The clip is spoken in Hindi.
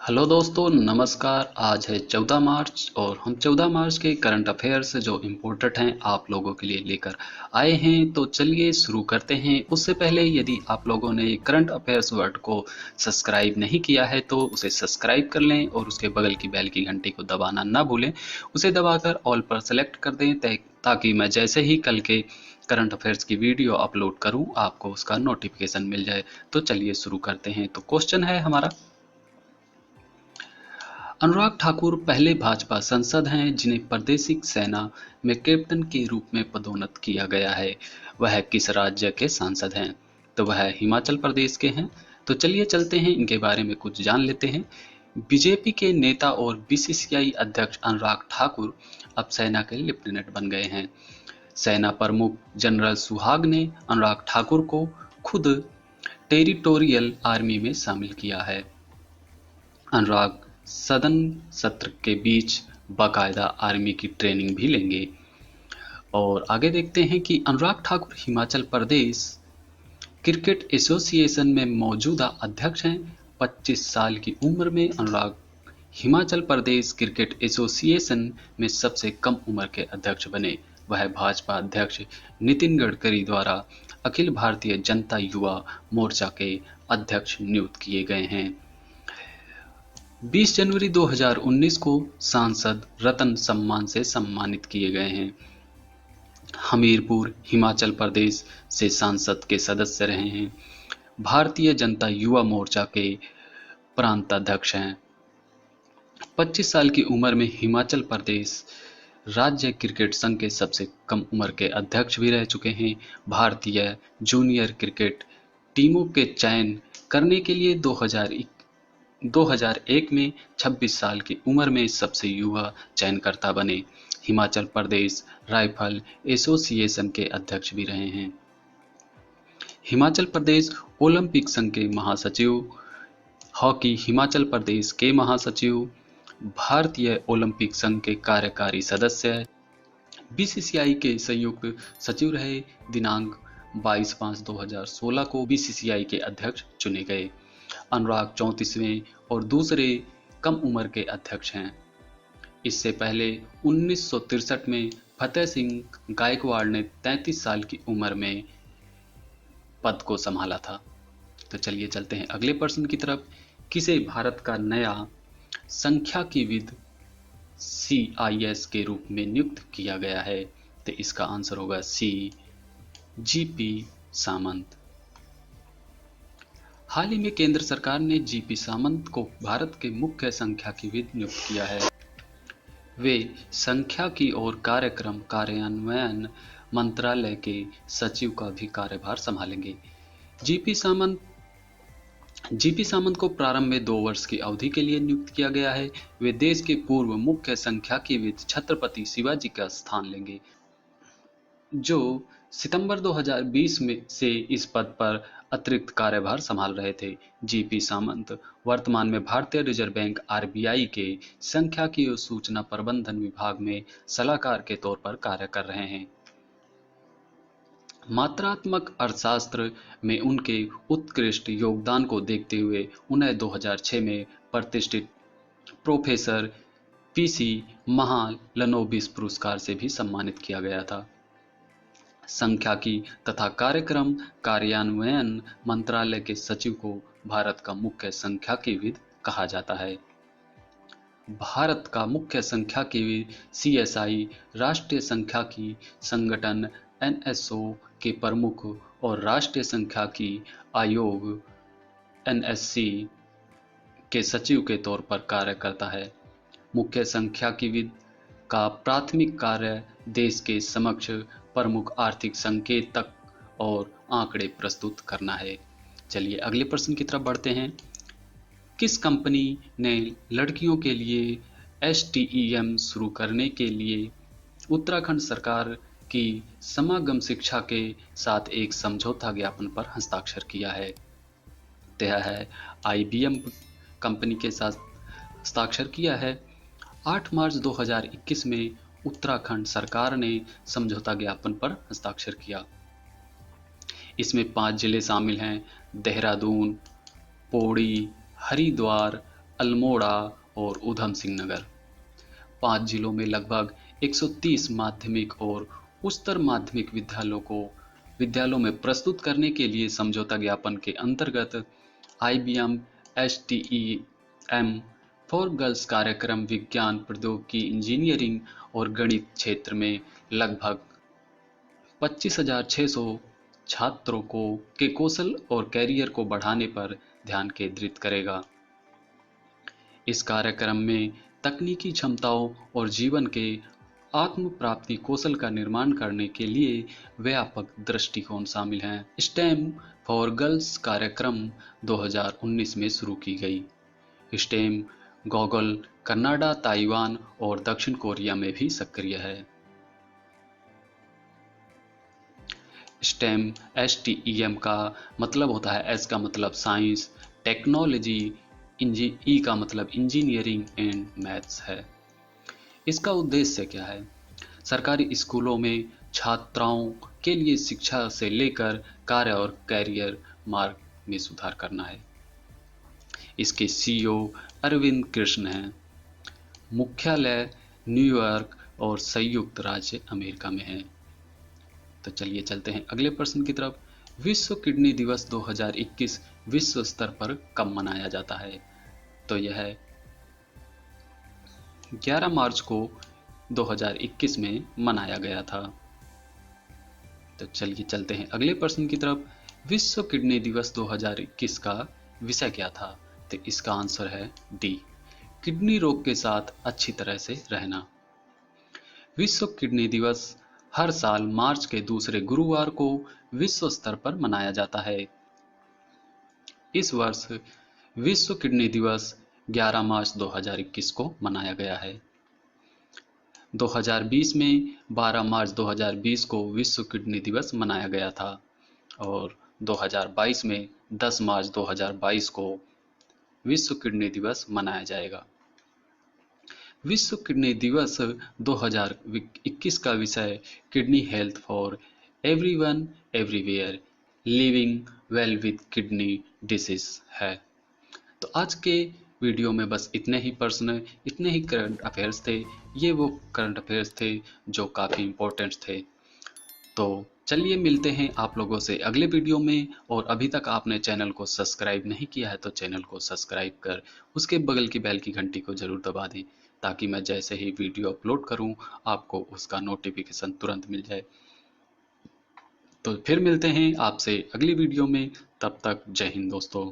हेलो दोस्तों, नमस्कार। आज है 14 मार्च और हम 14 मार्च के करंट अफेयर्स जो इम्पोर्टेंट हैं आप लोगों के लिए लेकर आए हैं। तो चलिए शुरू करते हैं। उससे पहले यदि आप लोगों ने करंट अफेयर्स वर्ड को सब्सक्राइब नहीं किया है तो उसे सब्सक्राइब कर लें और उसके बगल की बेल की घंटी को दबाना ना भूलें। उसे दबाकर ऑल पर सेलेक्ट कर दें ताकि मैं जैसे ही कल के करंट अफेयर्स की वीडियो अपलोड करूं आपको उसका नोटिफिकेशन मिल जाए। तो चलिए शुरू करते हैं। तो क्वेश्चन है हमारा, अनुराग ठाकुर पहले भाजपा सांसद हैं जिन्हें प्रादेशिक सेना में कैप्टन के रूप में पदोन्नत किया गया है। वह किस राज्य के सांसद हैं? तो वह हिमाचल प्रदेश के हैं। तो चलिए चलते हैं, इनके बारे में कुछ जान लेते हैं। बीजेपी के नेता और बीसीसीआई अध्यक्ष अनुराग ठाकुर अब सेना के लेफ्टिनेंट बन गए हैं। सेना प्रमुख जनरल सुहाग ने अनुराग ठाकुर को खुद टेरिटोरियल आर्मी में शामिल किया है। अनुराग सदन सत्र के बीच बाकायदा आर्मी की ट्रेनिंग भी लेंगे। और आगे देखते हैं कि अनुराग ठाकुर हिमाचल प्रदेश क्रिकेट एसोसिएशन में मौजूदा अध्यक्ष हैं। 25 साल की उम्र में अनुराग हिमाचल प्रदेश क्रिकेट एसोसिएशन में सबसे कम उम्र के अध्यक्ष बने। वह भाजपा अध्यक्ष नितिन गडकरी द्वारा अखिल भारतीय जनता युवा मोर्चा के अध्यक्ष नियुक्त किए गए हैं। 20 जनवरी 2019 को सांसद रत्न सम्मान से सम्मानित किए गए हैं। हमीरपुर हिमाचल प्रदेश से सांसद के सदस्य रहे हैं। भारतीय जनता युवा मोर्चा के प्रांताध्यक्ष हैं। 25 साल की उम्र में हिमाचल प्रदेश राज्य क्रिकेट संघ के सबसे कम उम्र के अध्यक्ष भी रह चुके हैं। भारतीय जूनियर क्रिकेट टीमों के चयन करने के लिए 2001 में 26 साल की उम्र में सबसे युवा चयनकर्ता बने। हिमाचल प्रदेश राइफल एसोसिएशन के अध्यक्ष भी रहे हैं। हिमाचल प्रदेश ओलंपिक संघ के महासचिव, हॉकी हिमाचल प्रदेश के महासचिव, भारतीय ओलंपिक संघ के कार्यकारी सदस्य, बीसीसीआई के संयुक्त सचिव रहे। दिनांक 22/5/2016 को बीसीसीआई के अध्यक्ष चुने गए। अनुराग 34वें और दूसरे कम उम्र के अध्यक्ष हैं। इससे पहले 1963 में फतेह सिंह गायकवाड़ ने 33 साल की उम्र में पद को संभाला था। तो चलिए चलते हैं अगले प्रश्न की तरफ। किसे भारत का नया सांख्यिकीविद CIS के रूप में नियुक्त किया गया है? तो इसका आंसर होगा सी, GP सामंत। हाल ही में केंद्र सरकार ने GP सामंत को भारत के मुख्य सांख्यिकीविद नियुक्त किया है। वे सांख्यिकी और कार्यक्रम कार्यान्वयन मंत्रालय के सचिव का भी कार्यभार संभालेंगे। जीपी सामंत को प्रारंभ में 2 वर्ष की अवधि के लिए नियुक्त किया गया है। वे देश के पूर्व मुख्य सांख्यिकीविद छत्रपति शिवाजी का स्थान लेंगे, जो सितंबर 2020 में से इस पद पर अतिरिक्त कार्यभार संभाल रहे थे। GP सामंत वर्तमान में भारतीय रिजर्व बैंक RBI के सांख्यिकी और सूचना प्रबंधन विभाग में सलाहकार के तौर पर कार्य कर रहे हैं। मात्रात्मक अर्थशास्त्र में उनके उत्कृष्ट योगदान को देखते हुए उन्हें 2006 में प्रतिष्ठित प्रोफेसर PC महालनोबिस पुरस्कार से भी सम्मानित किया गया था। सांख्यिकी तथा कार्यक्रम कार्यान्वयन मंत्रालय के सचिव को भारत का मुख्य सांख्यिकीविद कहा जाता है। भारत का मुख्य सांख्यिकीविद CSI राष्ट्रीय सांख्यिकी संगठन NSO के प्रमुख और राष्ट्रीय सांख्यिकी आयोग NSC के सचिव के तौर पर कार्य करता है। मुख्य सांख्यिकीविद का प्राथमिक कार्य देश के समक्ष प्रमुख आर्थिक संकेतक और आंकड़े प्रस्तुत करना है। चलिए अगले प्रश्न की तरफ बढ़ते हैं। किस कंपनी ने लड़कियों के लिए STEM शुरू करने के लिए उत्तराखंड सरकार की समागम शिक्षा के साथ एक समझौता ज्ञापन पर हस्ताक्षर किया है? यह है IBM कंपनी के साथ हस्ताक्षर किया है। 8 मार्च 2021 में उत्तराखंड सरकार ने समझौता ज्ञापन पर हस्ताक्षर किया। इसमें 5 जिले शामिल हैं: देहरादून, पौड़ी, हरिद्वार, अल्मोड़ा और ऊधम सिंह नगर। 5 जिलों में लगभग 130 माध्यमिक और उच्चतर माध्यमिक विद्यालयों में प्रस्तुत करने के लिए समझौता ज्ञापन के अंतर्गत IBM STEM फॉर गर्ल्स कार्यक्रम विज्ञान प्रौद्योगिकी इंजीनियरिंग और गणित क्षेत्र में लगभग 25,600 छात्रों के कौशल और कैरियर को बढ़ाने पर ध्यान केंद्रित करेगा। इस कार्यक्रम में तकनीकी क्षमताओं और जीवन के आत्म प्राप्ति कौशल का निर्माण करने के लिए व्यापक दृष्टिकोण शामिल हैं। स्टेम फॉर गर्ल्स कार्यक्रम 2019 में शुरू की गई। स्टेम गूगल, कनाडा, ताइवान और दक्षिण कोरिया में भी सक्रिय है। स्टेम STEM का मतलब होता है, S का मतलब साइंस, टेक्नोलॉजी, E का मतलब इंजीनियरिंग एंड मैथ्स है। इसका उद्देश्य क्या है? सरकारी स्कूलों में छात्राओं के लिए शिक्षा से लेकर कार्य और कैरियर मार्ग में सुधार करना है। इसके CEO अरविंद कृष्ण हैं। मुख्यालय न्यूयॉर्क और संयुक्त राज्य अमेरिका में है। तो चलिए चलते हैं अगले प्रश्न की तरफ। विश्व किडनी दिवस 2021 विश्व स्तर पर कब मनाया जाता है? तो यह 11 मार्च को 2021 में मनाया गया था। तो चलिए चलते हैं अगले प्रश्न की तरफ। विश्व किडनी दिवस 2021 का विषय क्या था? तो इसका आंसर है डी, किडनी रोग के साथ अच्छी तरह से रहना। विश्व किडनी दिवस हर साल मार्च के दूसरे गुरुवार को विश्व स्तर पर मनाया जाता है। इस वर्ष विश्व किडनी दिवस 11 मार्च 2021 को मनाया गया है। 2020 में 12 मार्च 2020 को विश्व किडनी दिवस मनाया गया था और 2022 में 10 मार्च 2022 को विश्व किडनी दिवस मनाया जाएगा। विश्व किडनी दिवस 2021 का विषय kidney health for everyone everywhere living well with kidney disease है। तो आज के वीडियो में बस इतने ही प्रश्न, इतने ही करंट अफेयर्स थे। ये वो करंट अफेयर्स थे जो काफ़ी इम्पोर्टेंट थे। तो चलिए मिलते हैं आप लोगों से अगले वीडियो में। और अभी तक आपने चैनल को सब्सक्राइब नहीं किया है तो चैनल को सब्सक्राइब कर उसके बगल की बेल की घंटी को ज़रूर दबा दें, ताकि मैं जैसे ही वीडियो अपलोड करूं आपको उसका नोटिफिकेशन तुरंत मिल जाए। तो फिर मिलते हैं आपसे अगली वीडियो में। तब तक जय हिंद दोस्तों।